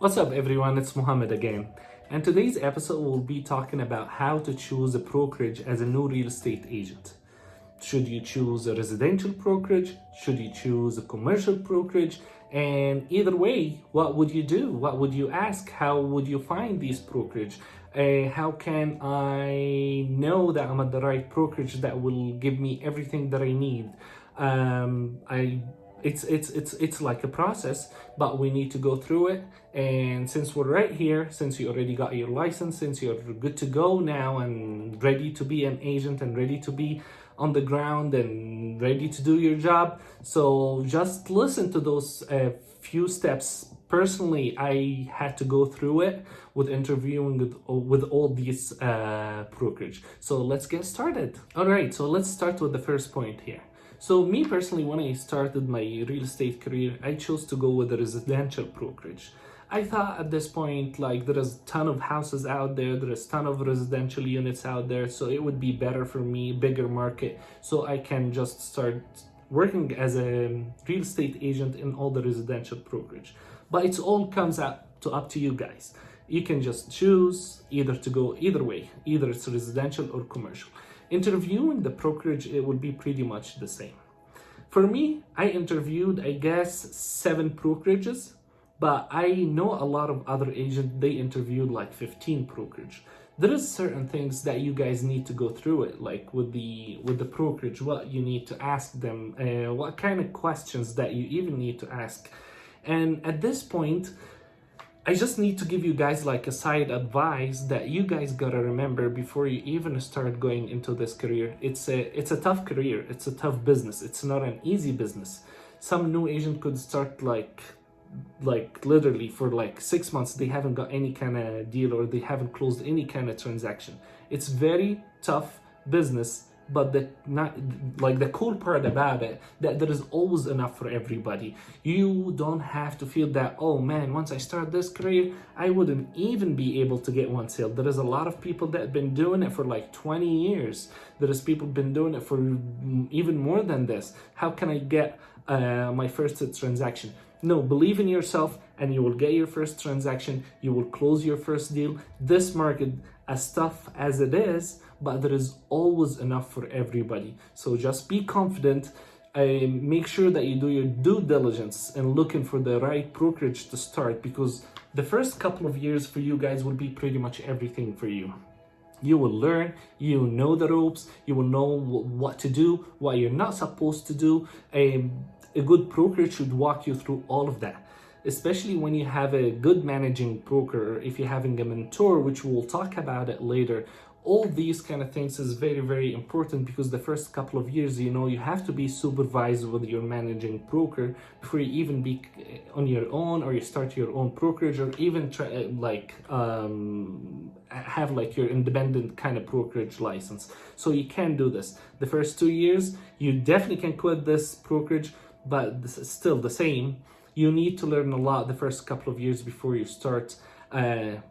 What's up everyone, it's Mohammed again. And today's episode will be talking about how to choose a brokerage as a new real estate agent. Should you choose a residential brokerage? Should you choose a commercial brokerage? And either way, what would you do? What would you ask? How would you find these brokerage? How can I know that I'm at the right brokerage that will give me everything that I need? It's like a process, but we need to go through it. And since we're right here, since you already got your license, since you're good to go now and ready to be an agent and ready to be on the ground and ready to do your job, so just listen to those few steps. Personally, I had to go through it with interviewing with all these brokerage. So let's get started. All right, so let's start with the first point here. So me personally, when I started my real estate career, I chose to go with a residential brokerage. I thought at this point, like, there is a ton of houses out there, there is a ton of residential units out there, so it would be better for me, bigger market, so I can just start working as a real estate agent in all the residential brokerage. But it all comes up to you guys. You can just choose either to go either way, either it's residential or commercial. Interviewing the brokerage, it will be pretty much the same. For me, I interviewed, I guess, 7 brokerages, but I know a lot of other agents, they interviewed like 15 brokerage. There is certain things that you guys need to go through it, like with the brokerage, what you need to ask them, what kind of questions that you even need to ask. And at this point, I just need to give you guys like a side advice that you guys gotta remember before you even start going into this career. It's a tough career, it's a tough business, it's not an easy business. Some new agent could start like literally for like 6 months, they haven't got any kind of deal or they haven't closed any kind of transaction. It's very tough business. But the cool part about it, that there is always enough for everybody. You don't have to feel that, oh man, once I start this career, I wouldn't even be able to get one sale. There is a lot of people that have been doing it for like 20 years. There is people been doing it for even more than this. How can I get my first transaction? No, believe in yourself and you will get your first transaction. You will close your first deal. This market, as tough as it is, but there is always enough for everybody. So just be confident. Make sure that you do your due diligence and looking for the right brokerage to start, because the first couple of years for you guys will be pretty much everything for you. You will learn, you know the ropes, you will know what to do, what you're not supposed to do. A good brokerage should walk you through all of that, especially when you have a good managing broker, or if you're having a mentor, which we'll talk about it later. All these kind of things is very, very important, because the first couple of years, you have to be supervised with your managing broker before you even be on your own, or you start your own brokerage, or even have like your independent kind of brokerage license. So you can do this. The first 2 years, you definitely can quit this brokerage, but this is still the same. You need to learn a lot the first couple of years before you start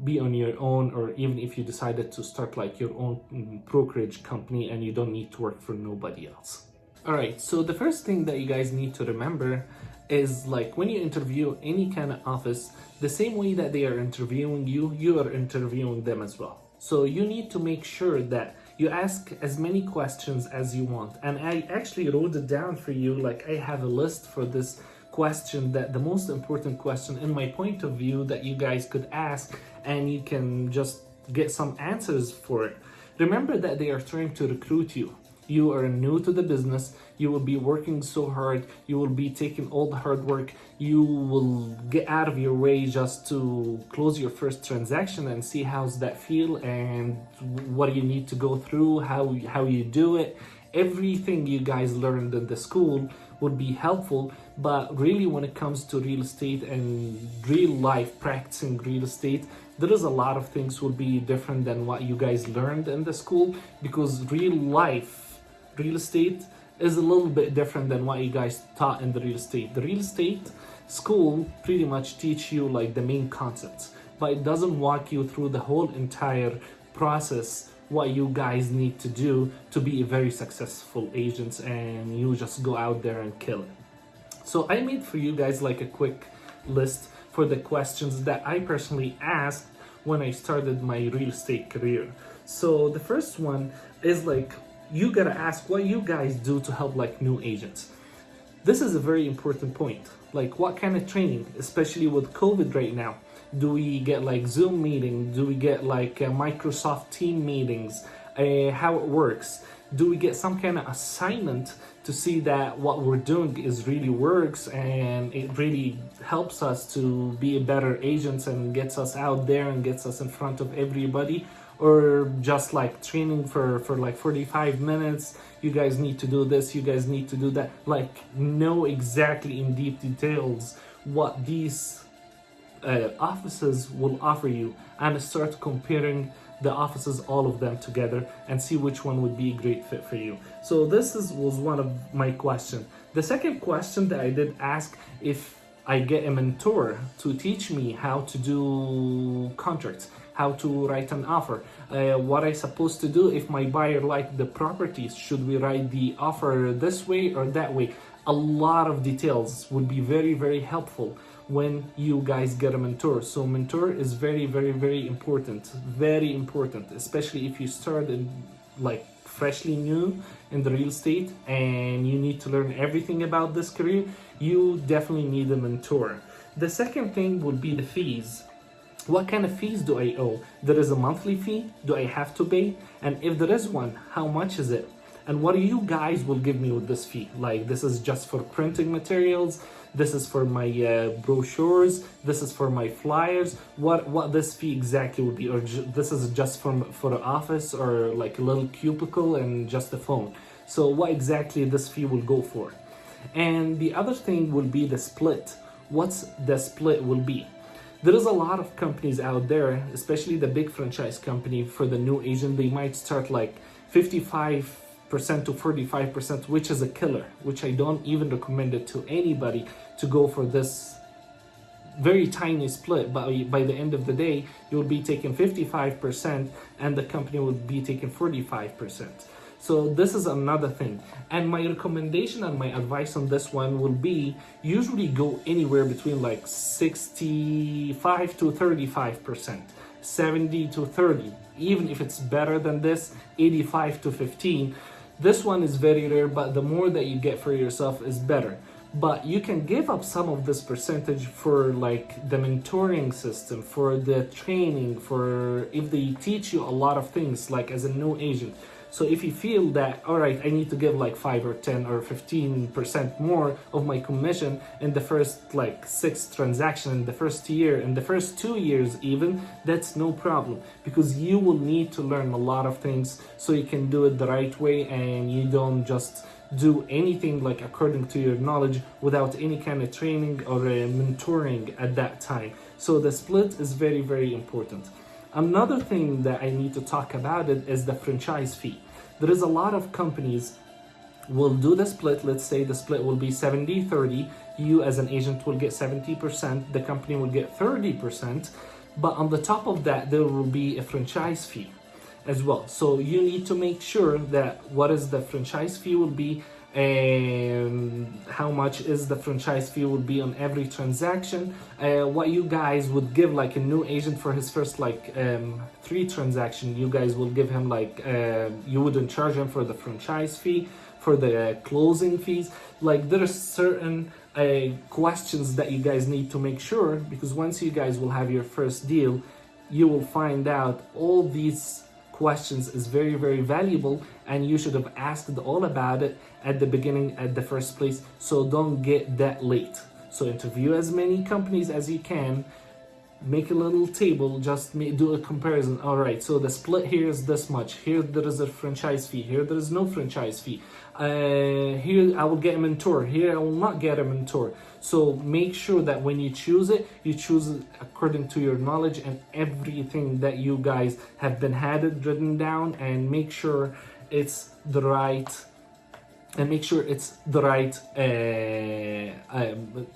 be on your own, or even if you decided to start like your own brokerage company and you don't need to work for nobody else. All right, so the first thing that you guys need to remember is, like, when you interview any kind of office, the same way that they are interviewing you, you are interviewing them as well. So you need to make sure that you ask as many questions as you want. And I actually wrote it down for you, like I have a list for this question, that the most important question in my point of view that you guys could ask, and you can just get some answers for it. Remember that they are trying to recruit you. You are new to the business, you will be working so hard, you will be taking all the hard work, you will get out of your way just to close your first transaction and see how's that feel and what you need to go through, how you do it. Everything you guys learned in the school would be helpful, but really when it comes to real estate and real life practicing real estate, there is a lot of things will be different than what you guys learned in the school, because real life real estate is a little bit different than what you guys taught in the real estate. The real estate school pretty much teach you like the main concepts, but it doesn't walk you through the whole entire process, what you guys need to do to be a very successful agents, and you just go out there and kill it. So I made for you guys like a quick list for the questions that I personally asked when I started my real estate career. So the first one is like, you gotta ask what you guys do to help like new agents. This is a very important point. Like, what kind of training, especially with COVID right now? Do we get like Zoom meeting? Do we get like Microsoft Team meetings? How it works? Do we get some kind of assignment to see that what we're doing is really works and it really helps us to be a better agents and gets us out there and gets us in front of everybody? Or just like training for like 45 minutes, you guys need to do this, you guys need to do that. Like, know exactly in deep details what these offices will offer you, and start comparing the offices, all of them together, and see which one would be a great fit for you. So was one of my questions. The second question that I did ask, if I get a mentor to teach me how to do contracts, how to write an offer, what I supposed to do if my buyer liked the properties, should we write the offer this way or that way? A lot of details would be very, very helpful when you guys get a mentor. So mentor is very, very, very important, especially if you start in like freshly new in the real estate and you need to learn everything about this career. You definitely need a mentor. The second thing would be the fees. What kind of fees do I owe? There is a monthly fee. Do I have to pay? And if there is one, how much is it? And what you guys will give me with this fee? Like, this is just for printing materials, this is for my brochures, this is for my flyers. What this fee exactly would be? Or this is just for the office, or like a little cubicle and just the phone? So what exactly this fee will go for? And the other thing will be the split. What's the split will be? There is a lot of companies out there, especially the big franchise company. For the new agent, they might start like 55% to 45%, which is a killer, which I don't even recommend it to anybody to go for this very tiny split. But by the end of the day, you'll be taking 55% and the company will be taking 45%. So this is another thing. And my recommendation and my advice on this one will be, usually go anywhere between like 65 to 35%, 70 to 30. Even if it's better than this, 85 to 15. This one is very rare, but the more that you get for yourself is better. But you can give up some of this percentage for like the mentoring system, for the training, for if they teach you a lot of things like as a new agent. So if you feel that, all right, I need to give like 5 or 10 or 15% more of my commission in the first like 6 transactions, in the first year, in the first 2 years even, that's no problem, because you will need to learn a lot of things so you can do it the right way and you don't just do anything like according to your knowledge without any kind of training or mentoring at that time. So the split is very, very important. Another thing that I need to talk about it is the franchise fee. There is a lot of companies will do the split. Let's say the split will be 70-30. You as an agent will get 70%, the company will get 30%. But on the top of that, there will be a franchise fee as well. So you need to make sure that what is the franchise fee will be, and how much is the franchise fee will be on every transaction, what you guys would give like a new agent for his first like 3 transactions. You guys will give him like you wouldn't charge him for the franchise fee, for the closing fees. Like, there are certain questions that you guys need to make sure, because once you guys will have your first deal, you will find out all these questions is very, very valuable, and you should have asked all about it at the beginning, at the first place. So don't get that late. So interview as many companies as you can, make a little table, just do a comparison. All right, so the split here is this much, here there is a franchise fee, here there is no franchise fee, here I will get a mentor, here I will not get a mentor. So make sure that when you choose it according to your knowledge and everything that you guys have been had it written down, and make sure it's the right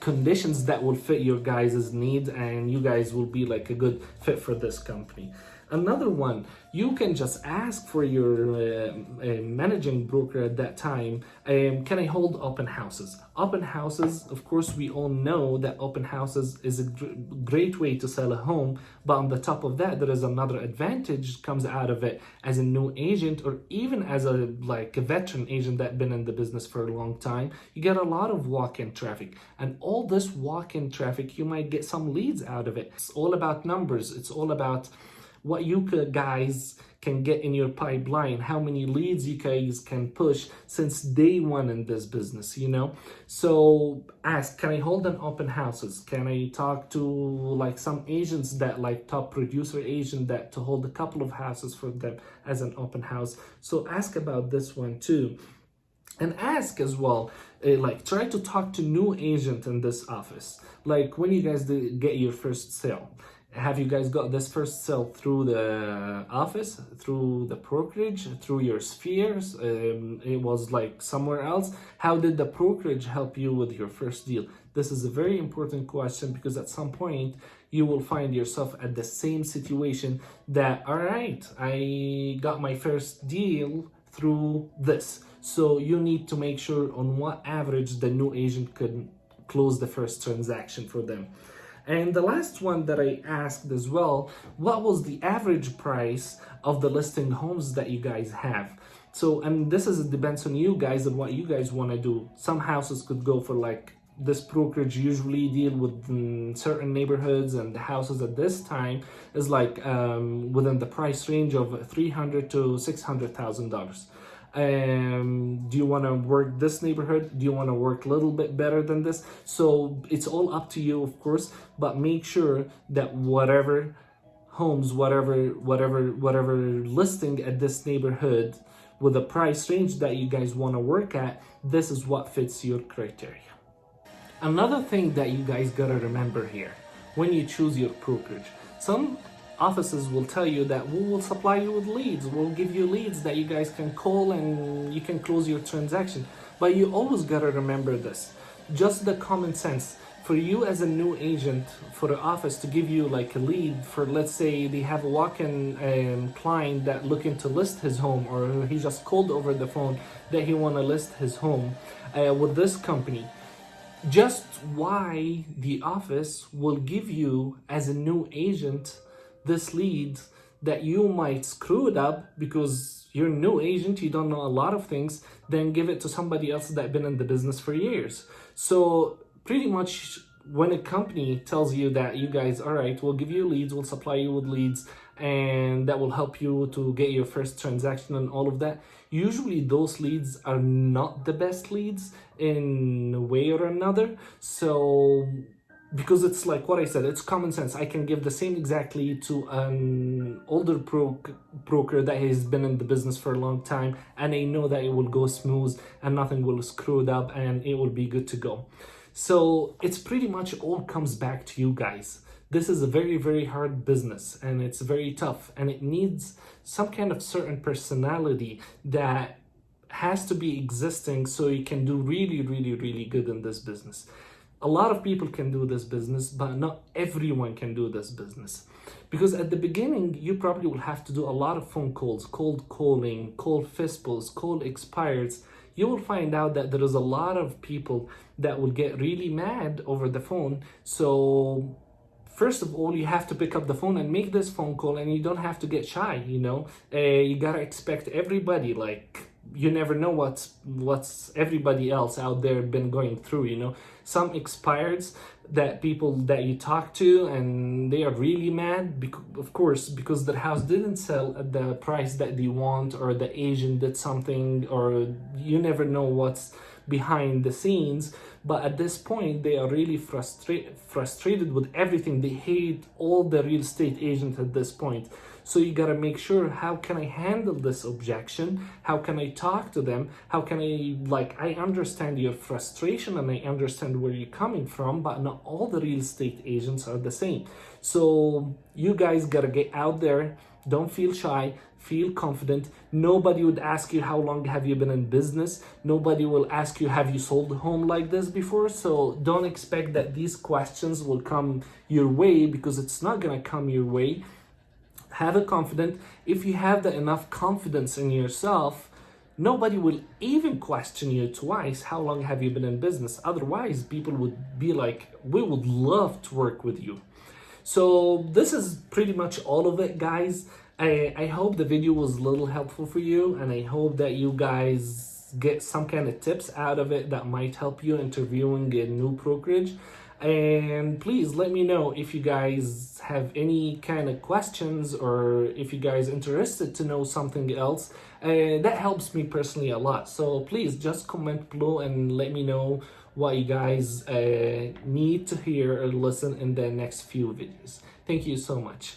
conditions that will fit your guys' needs, and you guys will be like a good fit for this company. Another one, you can just ask for your managing broker at that time, can I hold open houses? Open houses, of course, we all know that open houses is a great way to sell a home, but on the top of that, there is another advantage comes out of it as a new agent, or even as a veteran agent that been in the business for a long time. You get a lot of walk-in traffic, and all this walk-in traffic, you might get some leads out of it. It's all about numbers. It's all about what you guys can get in your pipeline, how many leads you guys can push since day one in this business, you know? So ask, can I hold an open houses? Can I talk to like some agents that like top producer agent that to hold a couple of houses for them as an open house? So ask about this one too. And ask as well, try to talk to new agent in this office. Like when you guys get your first sale, have you guys got this first sale through the office, through the brokerage, through your spheres? It was like somewhere else. How did the brokerage help you with your first deal? This is a very important question, because at some point you will find yourself at the same situation that, all right, I got my first deal through this. So you need to make sure on what average the new agent could close the first transaction for them. And the last one that I asked as well, what was the average price of the listing homes that you guys have? So, and this is, it depends on you guys and what you guys want to do. Some houses could go for like, this brokerage usually deal with certain neighborhoods, and the houses at this time is like within the price range of $300,000 to $600,000. Do you want to work this neighborhood? Do you want to work a little bit better than this? So it's all up to you, of course, but make sure that whatever homes, whatever listing at this neighborhood with a price range that you guys want to work at, this is what fits your criteria. Another thing that you guys gotta remember here when you choose your brokerage, some offices will tell you that we will supply you with leads, we'll give you leads that you guys can call and you can close your transaction. But you always gotta remember this, just the common sense. For you as a new agent, for the office to give you like a lead for, let's say they have a walk-in client that looking to list his home, or he just called over the phone that he want to list his home with this company. Just why the office will give you as a new agent this lead that you might screw it up because you're a new agent, you don't know a lot of things, then give it to somebody else that been in the business for years. So pretty much when a company tells you that you guys, all right, we'll give you leads, we'll supply you with leads, and that will help you to get your first transaction and all of that, usually those leads are not the best leads in a way or another. So because it's like what I said, it's common sense. I can give the same exact lead to an older broker that has been in the business for a long time, and I know that it will go smooth and nothing will screw it up and it will be good to go. So it's pretty much all comes back to you guys. This is a very, very hard business, and it's very tough, and it needs some kind of certain personality that has to be existing so you can do really, really, really good in this business. A lot of people can do this business, but not everyone can do this business. Because at the beginning, you probably will have to do a lot of phone calls, cold calling, cold fistfuls, cold expireds. You will find out that there is a lot of people that will get really mad over the phone. So first of all, you have to pick up the phone and make this phone call, and you don't have to get shy, you know. You gotta expect everybody, like, you never know what's everybody else out there been going through, you know. Some expireds that people that you talk to and they are really mad, of course, because their house didn't sell at the price that they want, or the agent did something, or you never know what's behind the scenes. But at this point, they are really frustrated with everything. They hate all the real estate agents at this point. So you gotta make sure, how can I handle this objection? How can I talk to them? How can I understand your frustration and I understand where you're coming from, but not all the real estate agents are the same. So you guys gotta get out there. Don't feel shy, feel confident. Nobody would ask you how long have you been in business. Nobody will ask you, have you sold a home like this before? So don't expect that these questions will come your way, because it's not gonna come your way. have a confidence. If you have the enough confidence in yourself, nobody will even question you twice. How long have you been in business? Otherwise, people would be like, we would love to work with you. So this is pretty much all of it, guys. I hope the video was a little helpful for you, and I hope that you guys get some kind of tips out of it that might help you interviewing a new brokerage. And please let me know if you guys have any kind of questions, or if you guys interested to know something else. That helps me personally a lot. So please just comment below and let me know what you guys need to hear or listen in the next few videos. Thank you so much.